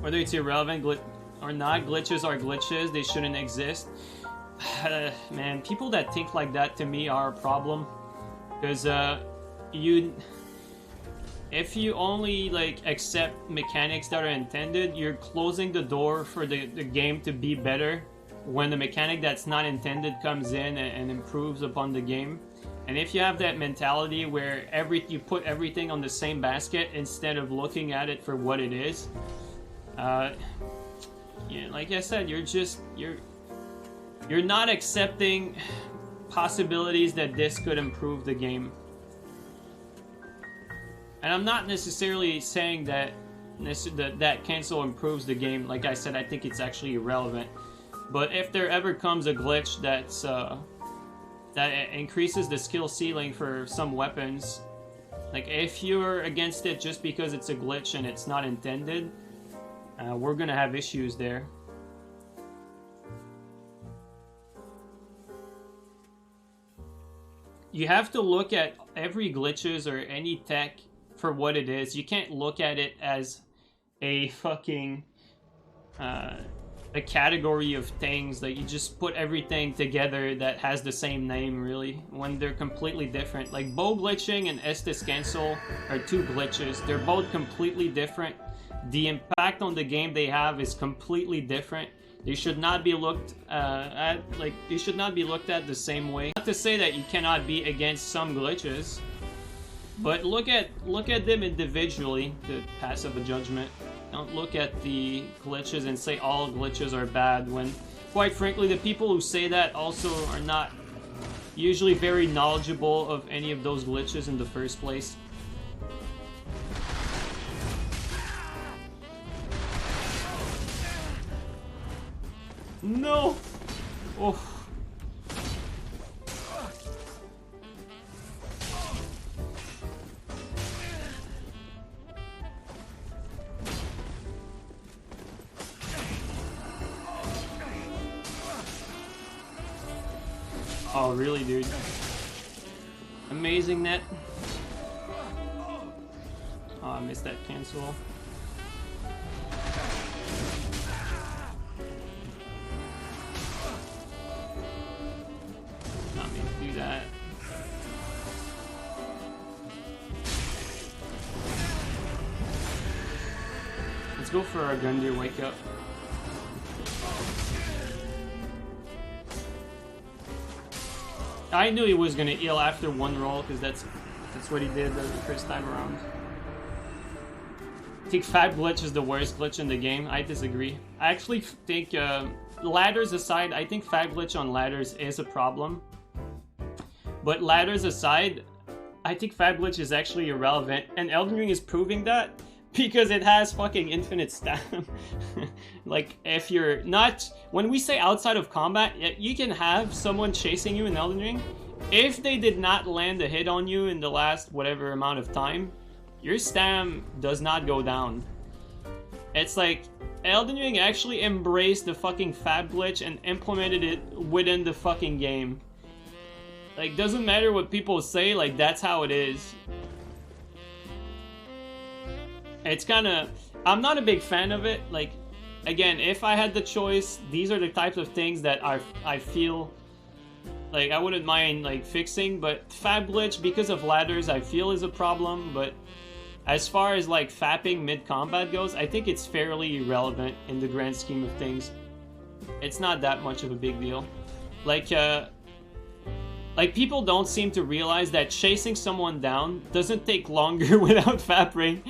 Whether it's irrelevant or not, glitches are glitches. They shouldn't exist. Man, people that think like that to me are a problem. Because if you only like accept mechanics that are intended, you're closing the door for the game to be better when the mechanic that's not intended comes in and improves upon the game. And if you have that mentality where you put everything on the same basket instead of looking at it for what it is, yeah, like I said, you're not accepting possibilities that this could improve the game. And I'm not necessarily saying that that cancel improves the game. Like I said, I think it's actually irrelevant. But if there ever comes a glitch that increases the skill ceiling for some weapons, like if you're against it just because it's a glitch and it's not intended, we're gonna have issues there. You have to look at every glitches or any tech for what it is. You can't look at it as a fucking a category of things that you just put everything together that has the same name, really, when they're completely different. Like bow glitching and Estes cancel are two glitches. They're both completely different. The impact on the game they have is completely different. They should not be looked at the same way. Not to say that you cannot be against some glitches, but look at them individually to pass up a judgment. Don't look at the glitches and say all glitches are bad, when, quite frankly, the people who say that also are not usually very knowledgeable of any of those glitches in the first place. No! Oh. Oh, really, dude? Amazing net. Oh, I missed that cancel. Not meant to do that. Let's go for our Gundyr wake up. I knew he was gonna heal after one roll because that's what he did the first time around. I think Fab Glitch is the worst glitch in the game. I disagree. I actually think, ladders aside, I think Fab Glitch on ladders is a problem. But ladders aside, I think Fab Glitch is actually irrelevant, and Elden Ring is proving that because it has fucking infinite stam. Like, if you're not... When we say outside of combat, you can have someone chasing you in Elden Ring. If they did not land a hit on you in the last whatever amount of time, your stam does not go down. It's like, Elden Ring actually embraced the fucking Fab Glitch and implemented it within the fucking game. Like, doesn't matter what people say, like, that's how it is. It's kind of... I'm not a big fan of it. Like, again, if I had the choice, these are the types of things that I feel like I wouldn't mind, like, fixing. But Fab Glitch, because of ladders, I feel is a problem. But as far as, like, fapping mid-combat goes, I think it's fairly irrelevant in the grand scheme of things. It's not that much of a big deal. Like, people don't seem to realize that chasing someone down doesn't take longer without fapping.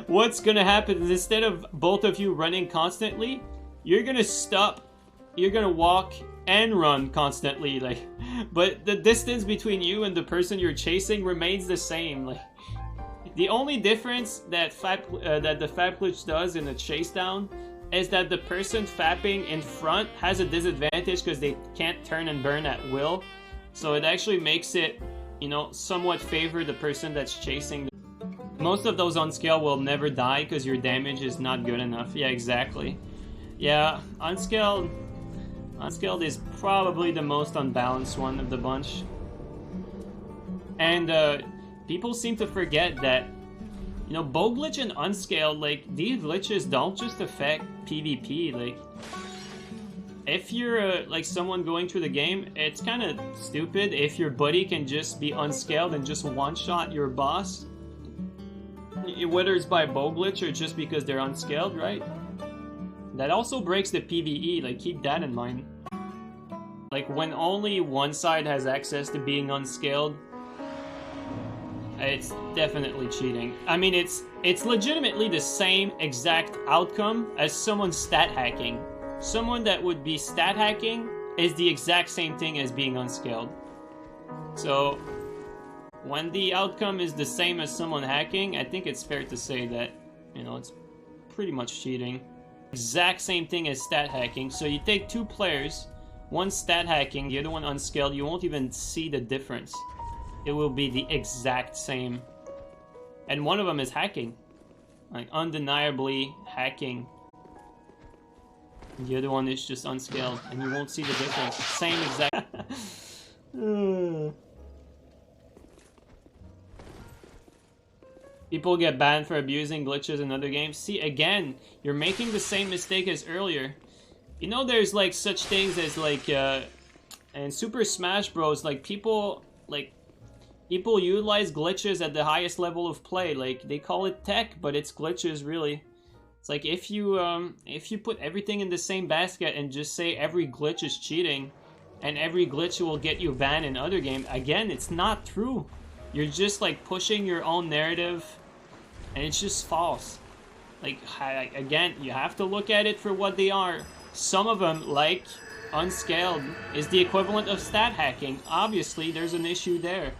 What's gonna happen is instead of both of you running constantly, you're gonna stop, you're gonna walk and run constantly, like, but the distance between you and the person you're chasing remains the same. Like, the only difference that the Fab Glitch does in a chase down is that the person fapping in front has a disadvantage because they can't turn and burn at will. So it actually makes it, you know, somewhat favor the person that's chasing. Most of those on scale will never die because your damage is not good enough. Yeah, exactly. Yeah, unscaled is probably the most unbalanced one of the bunch. And people seem to forget that You know, bow glitch and unscaled, like, these glitches don't just affect PvP, like, if you're, like, someone going through the game, it's kind of stupid if your buddy can just be unscaled and just one-shot your boss, whether it's by bow glitch or just because they're unscaled, right? That also breaks the PvE, like, keep that in mind. Like, when only one side has access to being unscaled, it's definitely cheating. I mean, it's legitimately the same exact outcome as someone stat hacking. Someone that would be stat hacking is the exact same thing as being unscaled. So, when the outcome is the same as someone hacking, I think it's fair to say that, you know, it's pretty much cheating. Exact same thing as stat hacking. So you take two players, one stat hacking, the other one unscaled, you won't even see the difference. It will be the exact same. And one of them is hacking. Like, undeniably hacking. The other one is just unscaled, and you won't see the difference. Same exact... People get banned for abusing glitches in other games. See, again, you're making the same mistake as earlier. You know, there's, like, such things as, like, in Super Smash Bros, like, people utilize glitches at the highest level of play. Like, they call it tech, but it's glitches, really. It's like, if you put everything in the same basket and just say every glitch is cheating, and every glitch will get you banned in other games, again, it's not true. You're just, like, pushing your own narrative, and it's just false. Like, again, you have to look at it for what they are. Some of them, like unscaled, is the equivalent of stat hacking. Obviously, there's an issue there.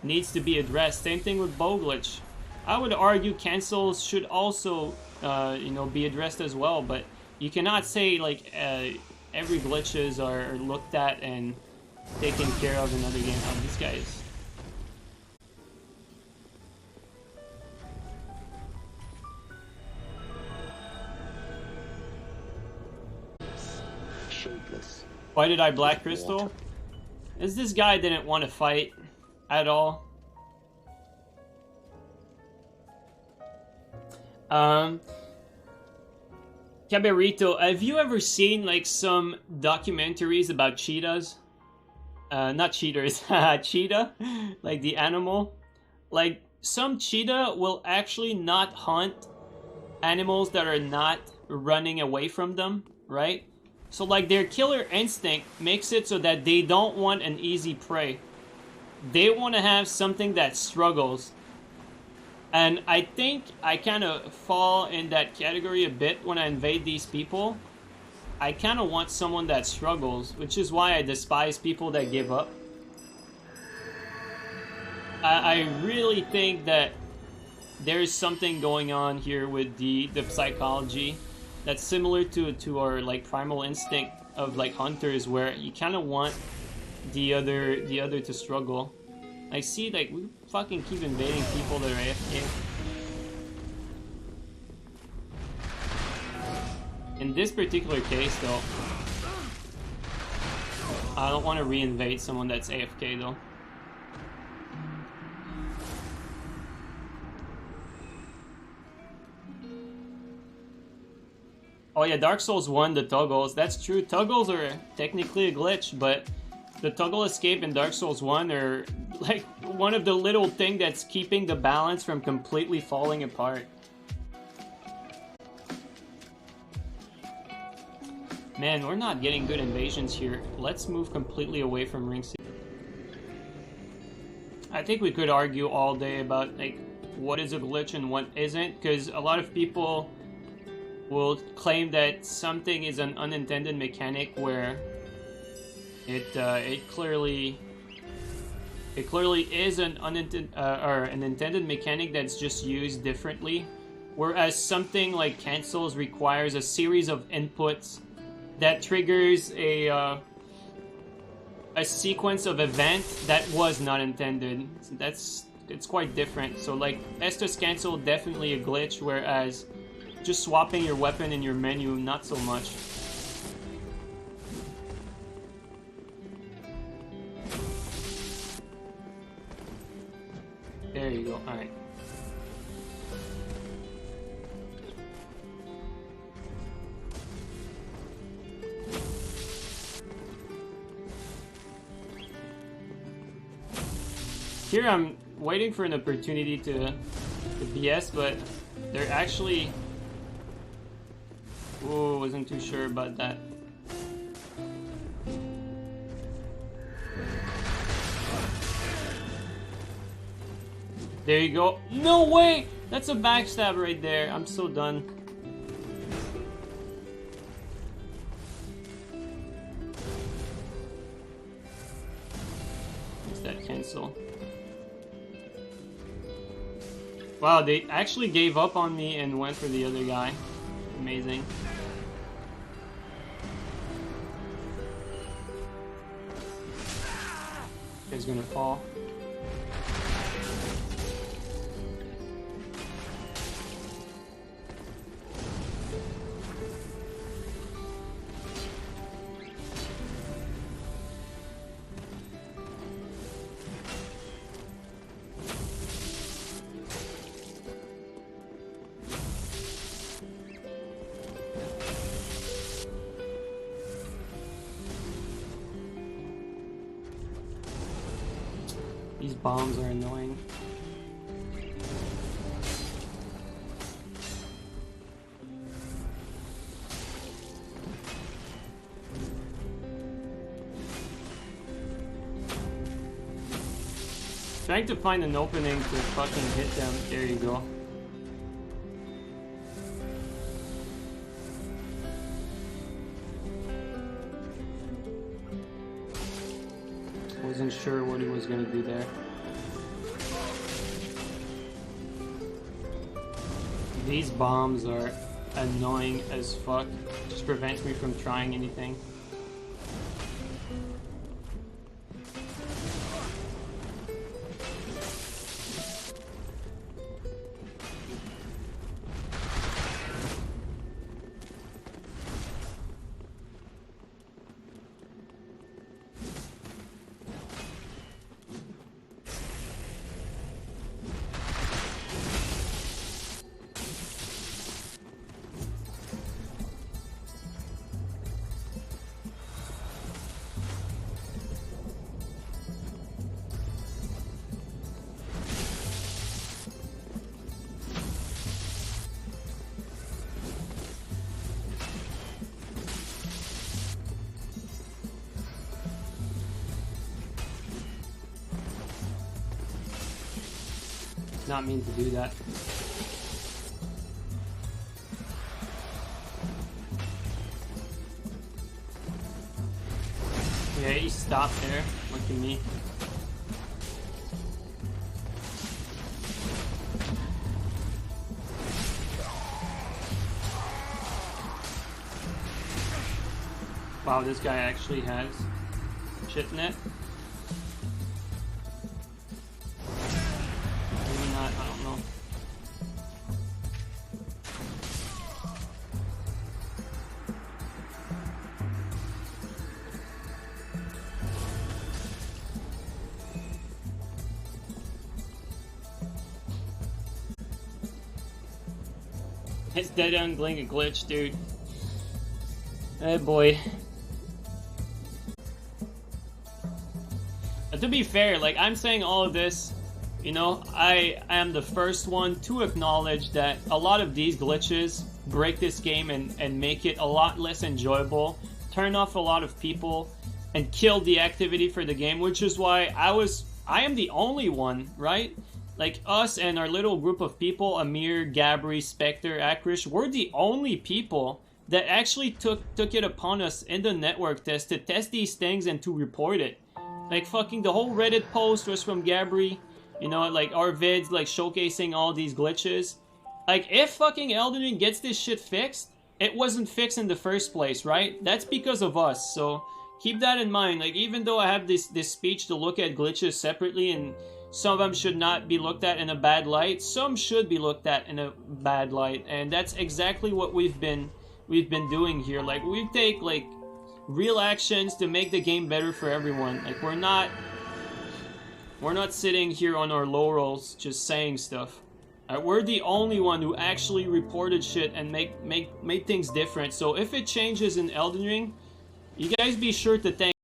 Needs to be addressed. Same thing with bow glitch. I would argue cancels should also, you know, be addressed as well, but you cannot say, like, every glitches are looked at and taken care of in other games. Oh, these guys. Why did I Black Crystal? Is this guy didn't want to fight at all. Caberito, have you ever seen, like, some documentaries about cheetahs? Not cheaters, cheetah, like the animal. Like, some cheetah will actually not hunt animals that are not running away from them, right? So, like, their killer instinct makes it so that they don't want an easy prey. They want to have something that struggles. And I think I kind of fall in that category a bit when I invade these people. I kind of want someone that struggles, which is why I despise people that give up. I really think that there's something going on here with the psychology that's similar to our, like, primal instinct of, like, hunters, where you kind of want the other to struggle. I see, like, we fucking keep invading people that are AFK. In this particular case, though, I don't want to re-invade someone that's AFK, though. Oh yeah, Dark Souls 1, the toggles. That's true. Toggles are technically a glitch, but the toggle escape in Dark Souls 1 are, like, one of the little thing that's keeping the balance from completely falling apart. Man, we're not getting good invasions here. Let's move completely away from ring seat. I think we could argue all day about, like, what is a glitch and what isn't, because a lot of people will claim that something is an unintended mechanic where it clearly is an intended mechanic that's just used differently, whereas something like cancels requires a series of inputs that triggers a sequence of events that was not intended. It's quite different. So, like, Estus cancel, definitely a glitch, whereas just swapping your weapon in your menu, not so much. There you go, alright. Here I'm waiting for an opportunity to BS, but they're actually... Ooh, wasn't too sure about that. There you go. No way! That's a backstab right there. I'm so done. What's that cancel? Wow, they actually gave up on me and went for the other guy. Amazing. Guy's gonna fall. These bombs are annoying. Trying to find an opening to fucking hit them. There you go. Wasn't sure what he was gonna do there. These bombs are annoying as fuck. Just prevents me from trying anything. Not mean to do that. Yeah, he stopped there. Look at me. Wow, this guy actually has shit in it. Maybe not, I don't know. It's dead on Blink a glitch, dude. Hey boy. But to be fair, like, I'm saying all of this, you know, I am the first one to acknowledge that a lot of these glitches break this game and make it a lot less enjoyable, turn off a lot of people, and kill the activity for the game, which is why I am the only one, right? Like, us and our little group of people, Amir, Gabri, Spectre, Akrish, we're the only people that actually took it upon us in the network test to test these things and to report it. Like, fucking the whole Reddit post was from Gabri, you know, like, our vids, like, showcasing all these glitches. Like, if fucking Elden Ring gets this shit fixed, it wasn't fixed in the first place, right? That's because of us, so keep that in mind. Like, even though I have this speech to look at glitches separately, and some of them should not be looked at in a bad light, some should be looked at in a bad light, and that's exactly what we've been doing here. Like, we take, like, real actions to make the game better for everyone. Like, we're not sitting here on our laurels just saying stuff. We're the only one who actually reported shit and made things different. So if it changes in Elden Ring, you guys be sure to thank